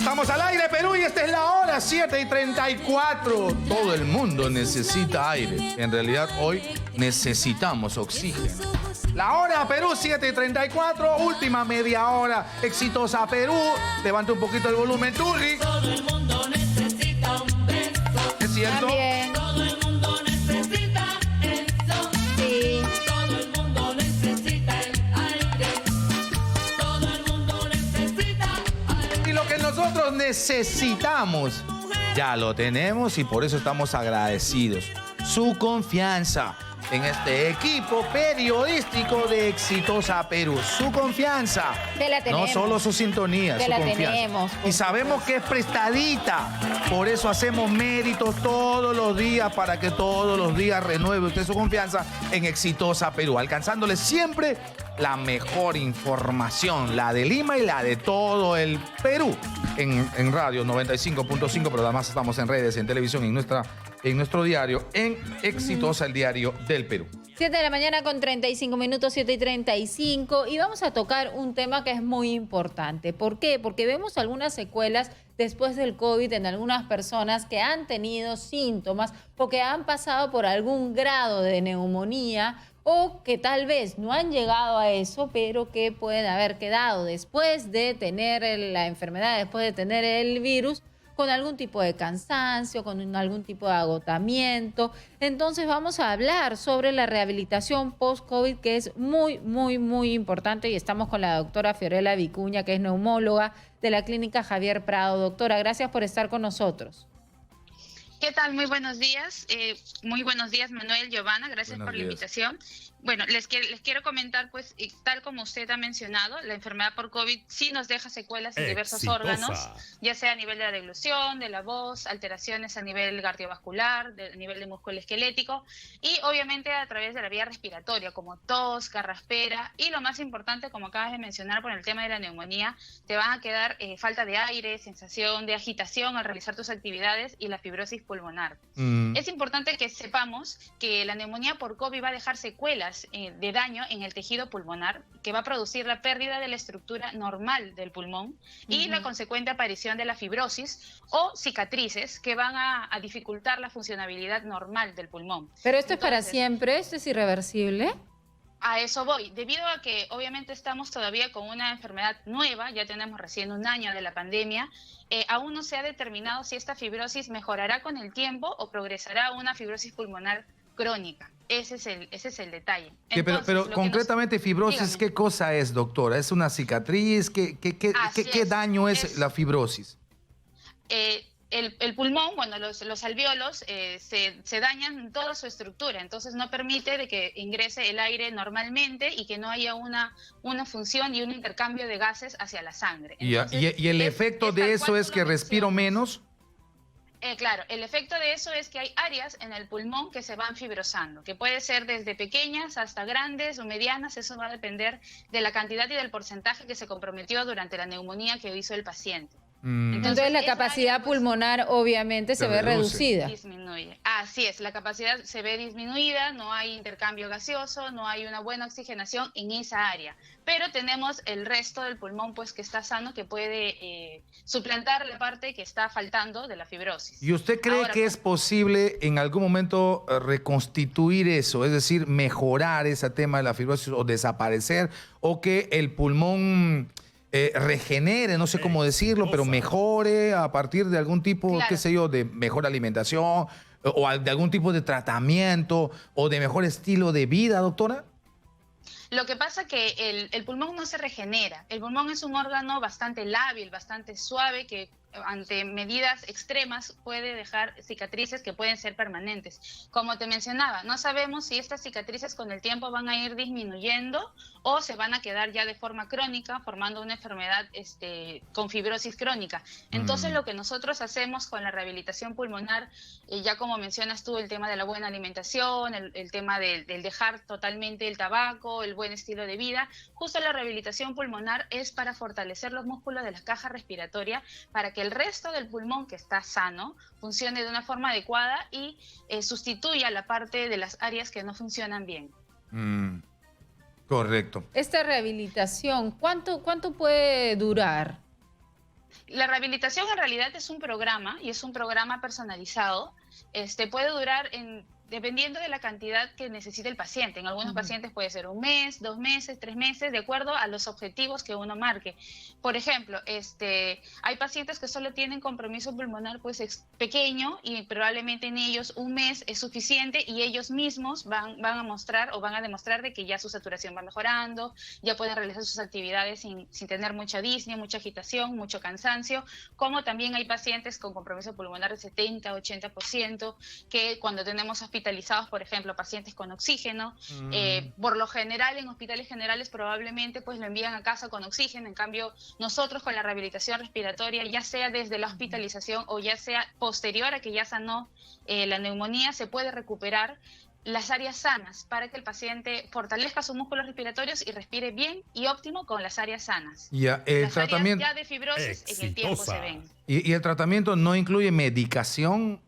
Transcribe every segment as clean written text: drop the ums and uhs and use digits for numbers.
Estamos al aire, Perú, y esta es la hora 7:34. Todo el mundo necesita aire. En realidad, hoy necesitamos oxígeno. La hora, Perú, 7:34. Última media hora. Exitosa, Perú. Levanta un poquito el volumen, Turri. Todo el mundo necesita un beso. ¿Es cierto? También. Todo el mundo necesita eso. Sí. Todo el mundo necesita el aire. Todo el mundo necesita aire. Y lo que nosotros necesitamos, ya lo tenemos y por eso estamos agradecidos. Su confianza en este equipo periodístico de Exitosa Perú. Su confianza. Te la tenemos. No solo su sintonía, Te su la confianza. tenemos, por Y sabemos que es prestadita. Por eso hacemos méritos todos los días para que todos los días renueve usted su confianza en Exitosa Perú, alcanzándole siempre la mejor información, la de Lima y la de todo el Perú. En radio 95.5, pero además estamos en redes, en televisión, en nuestro diario, en Exitosa, el diario del Perú. 7 de la mañana con 35 minutos, 7:35, y vamos a tocar un tema que es muy importante. ¿Por qué? Porque vemos algunas secuelas después del COVID en algunas personas que han tenido síntomas o que han pasado por algún grado de neumonía o que tal vez no han llegado a eso, pero que pueden haber quedado después de tener la enfermedad, después de tener el virus, con algún tipo de cansancio, con algún tipo de agotamiento. Entonces vamos a hablar sobre la rehabilitación post-COVID, que es muy, muy, muy importante, y estamos con la doctora Fiorella Vicuña, que es neumóloga de la Clínica Javier Prado. Doctora, gracias por estar con nosotros. ¿Qué tal? Muy buenos días. Muy buenos días, Manuel, Giovanna. Gracias Buenos por la días. invitación. Bueno, les quiero comentar, pues, y tal como usted ha mencionado, la enfermedad por COVID sí nos deja secuelas en diversos órganos, ya sea a nivel de la deglución, de la voz, alteraciones a nivel cardiovascular, a nivel de músculo esquelético y obviamente a través de la vía respiratoria, como tos, carraspera y lo más importante, como acabas de mencionar por el tema de la neumonía, te van a quedar falta de aire, sensación de agitación al realizar tus actividades y la fibrosis pulmonar. Es importante que sepamos que la neumonía por COVID va a dejar secuelas de daño en el tejido pulmonar, que va a producir la pérdida de la estructura normal del pulmón y la consecuente aparición de la fibrosis o cicatrices que van a dificultar la funcionabilidad normal del pulmón. Pero esto es para Entonces, siempre, esto es irreversible. a eso voy, debido a que obviamente estamos todavía con una enfermedad nueva, ya tenemos recién un año de la pandemia, aún no se ha determinado si esta fibrosis mejorará con el tiempo o progresará a una fibrosis pulmonar crónica. Ese es el detalle. Entonces, Pero lo que concretamente fibrosis, dígame. ¿qué cosa es, doctora? ¿Es una cicatriz? Así ¿Qué es, daño es la fibrosis? El pulmón, bueno, los alvéolos se dañan toda su estructura, entonces no permite de que ingrese el aire normalmente y que no haya una función y un intercambio de gases hacia la sangre. Entonces, ¿Y el efecto tal de cual eso tú es lo que respiro mencionas. menos? Claro, el efecto de eso es que hay áreas en el pulmón que se van fibrosando, que puede ser desde pequeñas hasta grandes o medianas, eso va a depender de la cantidad y del porcentaje que se comprometió durante la neumonía que hizo el paciente. Entonces la esa capacidad área, pues, pulmonar obviamente se ve reduce. reducida. disminuye. Así es, la capacidad se ve disminuida, no hay intercambio gaseoso, no hay una buena oxigenación en esa área. Pero tenemos el resto del pulmón pues que está sano, que puede suplantar la parte que está faltando de la fibrosis. ¿Y usted cree Ahora, que pues, es posible en algún momento reconstituir eso? Es decir, mejorar ese tema de la fibrosis o desaparecer, o que el pulmón regenere, no sé cómo decirlo, pero mejore a partir de algún tipo, Claro. qué sé yo, de mejor alimentación o de algún tipo de tratamiento o de mejor estilo de vida, doctora? Lo que pasa que el pulmón no se regenera. El pulmón es un órgano bastante lábil, bastante suave, que ante medidas extremas puede dejar cicatrices que pueden ser permanentes. Como te mencionaba, no sabemos si estas cicatrices con el tiempo van a ir disminuyendo o se van a quedar ya de forma crónica, formando una enfermedad con fibrosis crónica. Entonces, lo que nosotros hacemos con la rehabilitación pulmonar, ya como mencionas tú, el tema de la buena alimentación, el tema del dejar totalmente el tabaco, el buen estilo de vida, justo la rehabilitación pulmonar es para fortalecer los músculos de la caja respiratoria, para que el resto del pulmón que está sano funcione de una forma adecuada y sustituya la parte de las áreas que no funcionan bien. Correcto. Esta rehabilitación, ¿cuánto puede durar? La rehabilitación en realidad es un programa y es un programa personalizado. Puede durar dependiendo de la cantidad que necesite el paciente. En algunos pacientes puede ser 1 mes, 2 meses, 3 meses, de acuerdo a los objetivos que uno marque. Por ejemplo, hay pacientes que solo tienen compromiso pulmonar pues pequeño y probablemente en ellos 1 mes es suficiente y ellos mismos van a mostrar o van a demostrar de que ya su saturación va mejorando, ya pueden realizar sus actividades sin tener mucha disnea, mucha agitación, mucho cansancio, como también hay pacientes con compromiso pulmonar de 70, 80%, que cuando tenemos hospitalizados, por ejemplo, pacientes con oxígeno, por lo general en hospitales generales probablemente pues lo envían a casa con oxígeno. En cambio, nosotros con la rehabilitación respiratoria, ya sea desde la hospitalización o ya sea posterior a que ya sanó la neumonía, se puede recuperar las áreas sanas para que el paciente fortalezca sus músculos respiratorios y respire bien y óptimo con las áreas sanas. Ya, el las tratamiento áreas ya de fibrosis en el tiempo se ven. y el tratamiento no incluye medicación.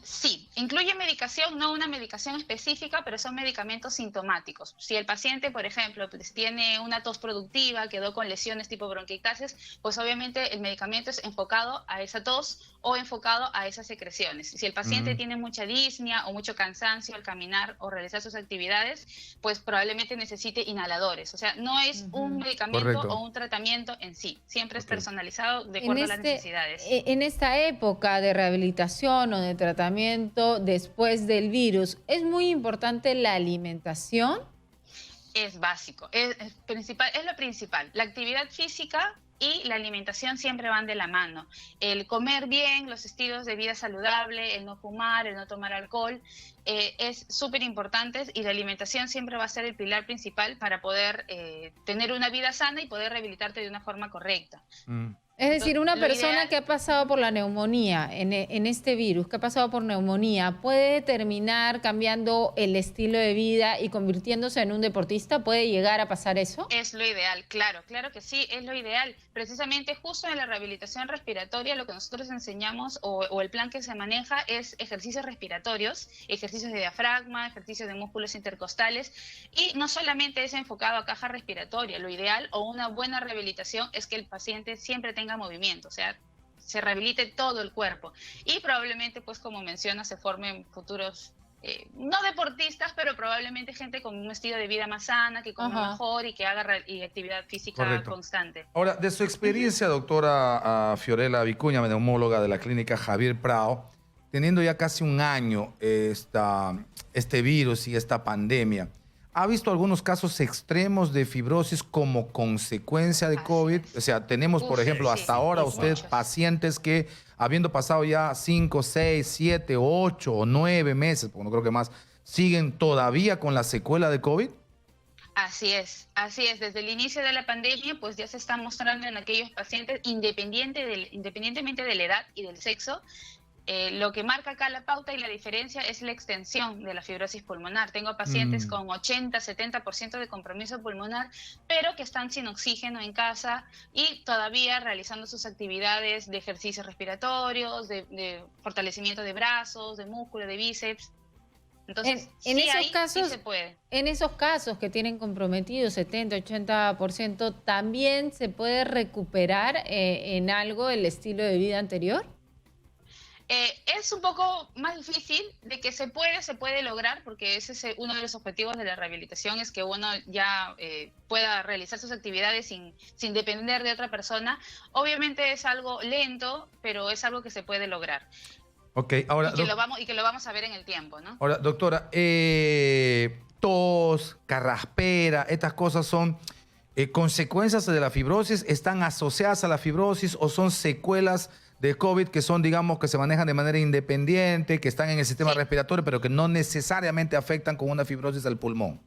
Sí, incluye medicación, no una medicación específica, pero son medicamentos sintomáticos. Si el paciente, por ejemplo, pues, tiene una tos productiva, quedó con lesiones tipo bronquiectasis, pues obviamente el medicamento es enfocado a esa tos o enfocado a esas secreciones. Si el paciente tiene mucha disnea o mucho cansancio al caminar o realizar sus actividades, pues probablemente necesite inhaladores. O sea, no es un medicamento o un tratamiento en sí, siempre es personalizado de acuerdo a las necesidades. En esta época de rehabilitación o de tratamiento después del virus, ¿es muy importante la alimentación? Es básico, es principal, es lo principal. La actividad física y la alimentación siempre van de la mano. El comer bien, los estilos de vida saludable, el no fumar, el no tomar alcohol, es súper importante, y la alimentación siempre va a ser el pilar principal para poder tener una vida sana y poder rehabilitarte de una forma correcta. Es decir, una persona ideal, que ha pasado por la neumonía, en este virus, que ha pasado por neumonía, ¿puede terminar cambiando el estilo de vida y convirtiéndose en un deportista? ¿Puede llegar a pasar eso? es lo ideal, claro que sí, es lo ideal. Precisamente justo en la rehabilitación respiratoria lo que nosotros enseñamos o el plan que se maneja es ejercicios respiratorios, ejercicios de diafragma, ejercicios de músculos intercostales, y no solamente es enfocado a caja respiratoria. Lo ideal o una buena rehabilitación es que el paciente siempre tenga movimiento, o sea, se rehabilite todo el cuerpo y probablemente, pues como menciona, se formen futuros, no deportistas, pero probablemente gente con un estilo de vida más sana, que coma mejor y que haga actividad física constante. Ahora, de su experiencia, doctora Fiorella Vicuña, neumóloga de la clínica Javier Prado, teniendo ya casi 1 año este virus y esta pandemia, ¿ha visto algunos casos extremos de fibrosis como consecuencia de COVID? O sea, tenemos, por ejemplo, hasta ahora usted pacientes que, habiendo pasado ya 5, 6, 7, 8 o 9 meses, porque no creo que más, siguen todavía con la secuela de COVID. Así es. Desde el inicio de la pandemia, pues ya se está mostrando en aquellos pacientes, independientemente de la edad y del sexo. Lo que marca acá la pauta y la diferencia es la extensión de la fibrosis pulmonar. Tengo pacientes con 80, 70% de compromiso pulmonar, pero que están sin oxígeno en casa y todavía realizando sus actividades de ejercicios respiratorios, de fortalecimiento de brazos, de músculo, de bíceps. Entonces, en sí, esos ahí casos, sí se puede. En esos casos que tienen comprometido 70, 80%, ¿también se puede recuperar en algo el estilo de vida anterior? Es un poco más difícil. De que se puede lograr, porque ese es uno de los objetivos de la rehabilitación, es que uno ya pueda realizar sus actividades sin depender de otra persona. Obviamente es algo lento, pero es algo que se puede lograr. Okay, ahora, y que lo vamos a ver en el tiempo, ¿no? Ahora, doctora, tos, carraspera, estas cosas son consecuencias de la fibrosis, ¿están asociadas a la fibrosis o son secuelas de COVID que son, digamos, que se manejan de manera independiente, que están en el sistema respiratorio, pero que no necesariamente afectan con una fibrosis al pulmón?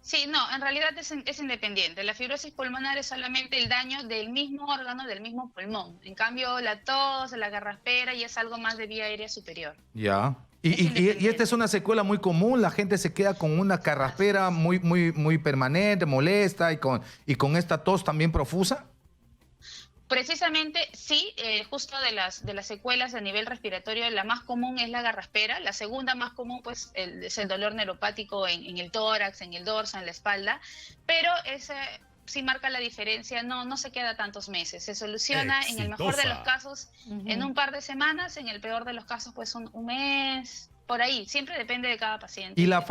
Sí, no, en realidad es independiente. La fibrosis pulmonar es solamente el daño del mismo órgano, del mismo pulmón. En cambio, la tos, la garraspera, ya es algo más de vía aérea superior. Ya. Y esta es una secuela muy común, la gente se queda con una carraspera muy permanente, molesta, y con esta tos también profusa. Precisamente, sí, justo de las secuelas a nivel respiratorio, la más común es la garraspera. La segunda más común, pues, es el dolor neuropático en el tórax, en el dorso, en la espalda. Pero sí marca la diferencia, no se queda tantos meses, se soluciona en el mejor de los casos en un par de semanas, en el peor de los casos pues un mes, por ahí, siempre depende de cada paciente. Y la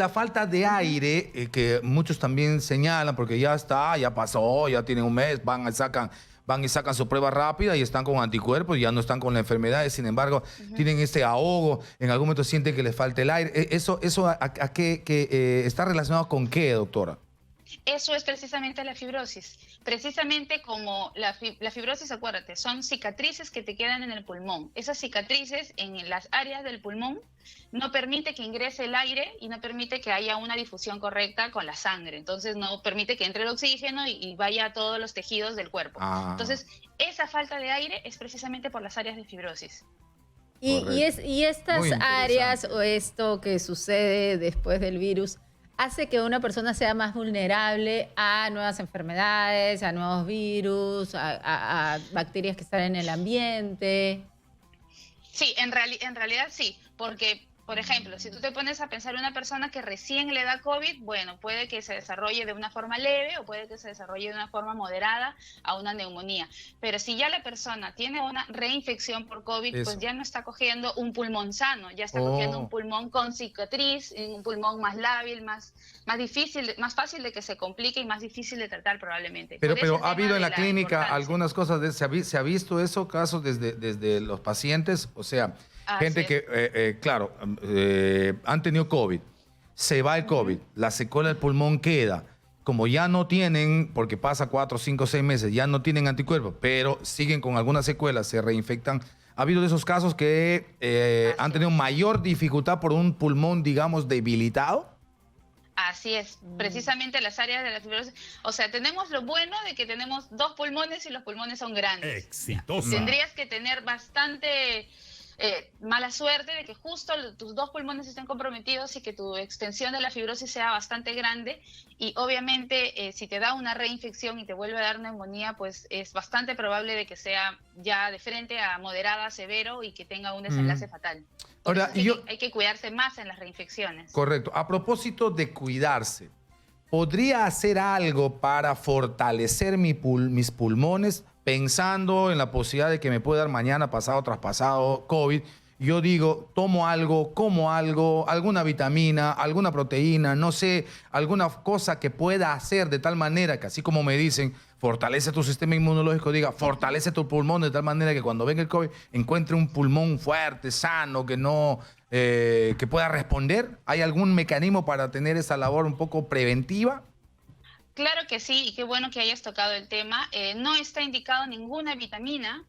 falta de aire, que muchos también señalan, porque ya está, ya pasó, ya tienen un mes, van y sacan su prueba rápida y están con anticuerpos, ya no están con la enfermedad, sin embargo, tienen este ahogo, en algún momento sienten que les falta el aire. ¿Eso a qué está relacionado con qué, doctora? Eso es precisamente la fibrosis. Precisamente como la fibrosis, acuérdate, son cicatrices que te quedan en el pulmón. Esas cicatrices en las áreas del pulmón no permite que ingrese el aire y no permite que haya una difusión correcta con la sangre. Entonces no permite que entre el oxígeno y vaya a todos los tejidos del cuerpo. Entonces esa falta de aire es precisamente por las áreas de fibrosis. Y estas áreas o esto que sucede después del virus hace que una persona sea más vulnerable a nuevas enfermedades, a nuevos virus, a bacterias que están en el ambiente. Sí, en realidad sí, porque, por ejemplo, si tú te pones a pensar una persona que recién le da COVID, bueno, puede que se desarrolle de una forma leve o puede que se desarrolle de una forma moderada a una neumonía. Pero si ya la persona tiene una reinfección por COVID, pues ya no está cogiendo un pulmón sano, ya está cogiendo un pulmón con cicatriz, un pulmón más lábil, más difícil, más fácil de que se complique y más difícil de tratar probablemente. Pero ha habido en la clínica algunas cosas, ¿se ha visto eso, casos desde los pacientes? O sea, gente que, claro, han tenido COVID, se va el COVID, la secuela del pulmón queda, como ya no tienen, porque pasa 4, 5, 6 meses, ya no tienen anticuerpos, pero siguen con algunas secuelas, se reinfectan. ¿Ha habido de esos casos que han tenido mayor dificultad por un pulmón, digamos, debilitado? Así es, precisamente las áreas de la fibrosis. O sea, tenemos lo bueno de que tenemos 2 pulmones y los pulmones son grandes. Exitosa. Tendrías que tener bastante mala suerte de que justo tus 2 pulmones estén comprometidos y que tu extensión de la fibrosis sea bastante grande. Y obviamente si te da una reinfección y te vuelve a dar neumonía, pues es bastante probable de que sea ya de frente a moderada, severo y que tenga un desenlace fatal. Ahora, hay que cuidarse más en las reinfecciones. Correcto. A propósito de cuidarse, ¿podría hacer algo para fortalecer mis pulmones pensando en la posibilidad de que me pueda dar mañana, pasado, traspasado, COVID? Yo digo, tomo algo, como algo, alguna vitamina, alguna proteína, no sé, alguna cosa que pueda hacer de tal manera que, así como me dicen, fortalece tu sistema inmunológico, diga, fortalece tu pulmón de tal manera que cuando venga el COVID encuentre un pulmón fuerte, sano, que pueda responder. ¿Hay algún mecanismo para tener esa labor un poco preventiva? Claro que sí, y qué bueno que hayas tocado el tema. No está indicado ninguna vitamina,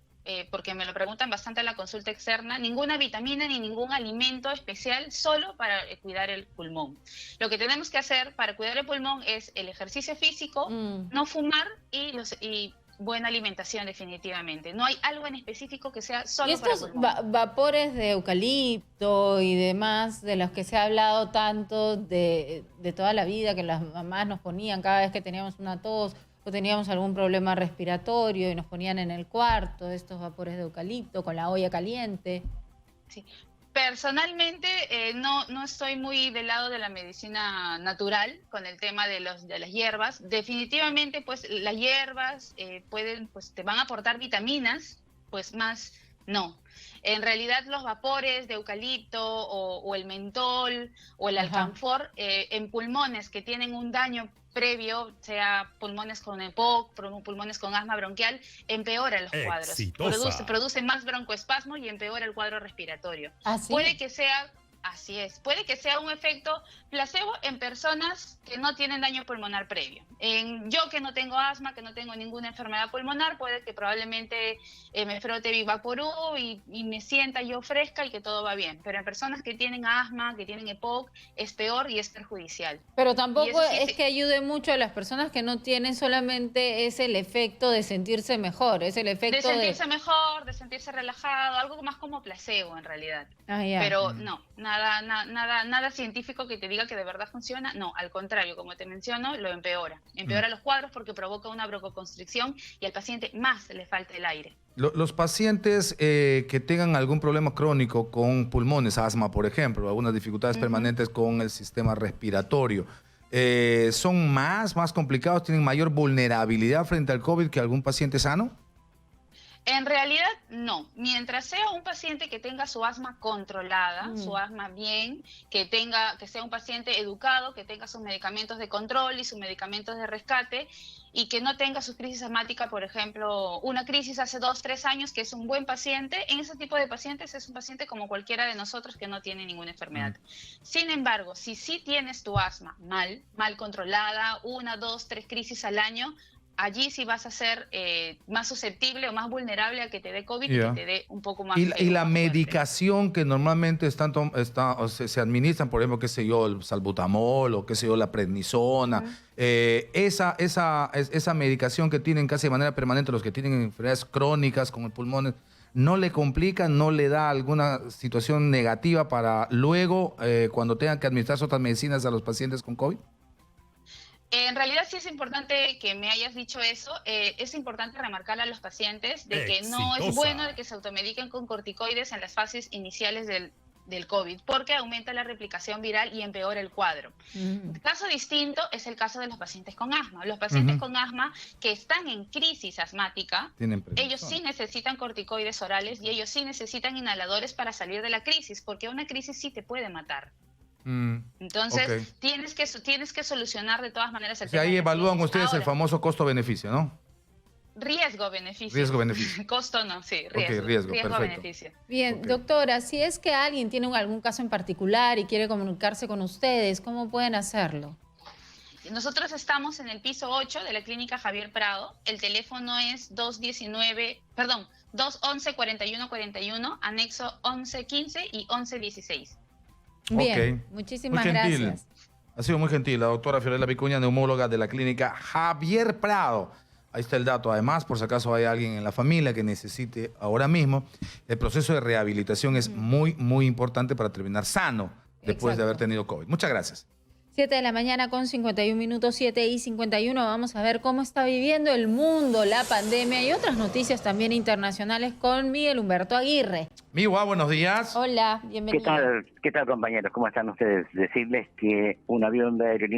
porque me lo preguntan bastante en la consulta externa, ninguna vitamina ni ningún alimento especial solo para cuidar el pulmón. Lo que tenemos que hacer para cuidar el pulmón es el ejercicio físico, no fumar y buena alimentación definitivamente. No hay algo en específico que sea solo para el pulmón. Estos vapores de eucalipto y demás, de los que se ha hablado tanto de toda la vida, que las mamás nos ponían cada vez que teníamos una tos o teníamos algún problema respiratorio y nos ponían en el cuarto estos vapores de eucalipto con la olla caliente. Sí. Personalmente no estoy muy del lado de la medicina natural con el tema de las hierbas. Definitivamente, pues las hierbas te van a aportar vitaminas, pues más no. En realidad los vapores de eucalipto o el mentol o el alcanfor en pulmones que tienen un daño previo, sea pulmones con EPOC, pulmones con asma bronquial, empeora los cuadros. Produce más broncoespasmo y empeora el cuadro respiratorio. ¿Sí? Puede que sea, así es, puede que sea un efecto placebo en personas que no tienen daño pulmonar previo. Yo que no tengo asma, que no tengo ninguna enfermedad pulmonar, puede que probablemente me frote Vivaporú y me sienta yo fresca y que todo va bien. Pero en personas que tienen asma, que tienen EPOC, es peor y es perjudicial. Pero tampoco es que ayude mucho a las personas que no tienen, solamente es el efecto de sentirse mejor, es el efecto de sentirse mejor, de sentirse relajado, algo más como placebo en realidad. Pero no, nada científico que te diga que de verdad funciona, no, al contrario, como te menciono, lo empeora los cuadros porque provoca una broncoconstricción y al paciente más le falta el aire. Los pacientes que tengan algún problema crónico con pulmones, asma por ejemplo, algunas dificultades permanentes con el sistema respiratorio, ¿son más complicados, tienen mayor vulnerabilidad frente al COVID que algún paciente sano? En realidad, no. Mientras sea un paciente que tenga su asma controlada, su asma bien, que sea un paciente educado, que tenga sus medicamentos de control y sus medicamentos de rescate, y que no tenga su crisis asmática, por ejemplo, una crisis hace 2, 3 años, que es un buen paciente, en ese tipo de pacientes es un paciente como cualquiera de nosotros que no tiene ninguna enfermedad. Sin embargo, si sí tienes tu asma mal controlada, 1, 2, 3 crisis al año, allí sí vas a ser más susceptible o más vulnerable a que te dé COVID y que te dé un poco más. Y la más medicación que normalmente se administran, por ejemplo, qué sé yo, el salbutamol o qué sé yo, la prednisona, esa medicación que tienen casi de manera permanente los que tienen enfermedades crónicas como el pulmón, ¿no le complica, no le da alguna situación negativa para luego, cuando tengan que administrar otras medicinas a los pacientes con COVID? En realidad sí es importante que me hayas dicho eso. Es importante remarcarle a los pacientes de que no es bueno de que se automediquen con corticoides en las fases iniciales del COVID, porque aumenta la replicación viral y empeora el cuadro. Caso distinto es el caso de los pacientes con asma. Los pacientes con asma que están en crisis asmática, ellos sí necesitan corticoides orales y ellos sí necesitan inhaladores para salir de la crisis, porque una crisis sí te puede matar. Entonces, tienes que solucionar de todas maneras el tema. Ahí evalúan ustedes el famoso costo-beneficio, ¿no? Riesgo-beneficio. Riesgo-beneficio. Costo no, sí, riesgo-beneficio. Bien, doctora, si es que alguien tiene algún caso en particular y quiere comunicarse con ustedes, ¿cómo pueden hacerlo? Nosotros estamos en el piso 8 de la clínica Javier Prado. El teléfono es 211-4141, anexo 1115 y 1116. Bien, muchísimas gracias. Ha sido muy gentil la doctora Fiorella Vicuña, neumóloga de la clínica Javier Prado. Ahí está el dato. Además, por si acaso hay alguien en la familia que necesite ahora mismo, el proceso de rehabilitación es muy, muy importante para terminar sano después de haber tenido COVID. Muchas gracias. 7 de la mañana con 51 minutos, 7:51. Vamos a ver cómo está viviendo el mundo, la pandemia y otras noticias también internacionales con Miguel Humberto Aguirre. Miwa, buenos días. Hola, bienvenido. ¿Qué tal, compañeros? ¿Cómo están ustedes? Decirles que un avión de aerolínea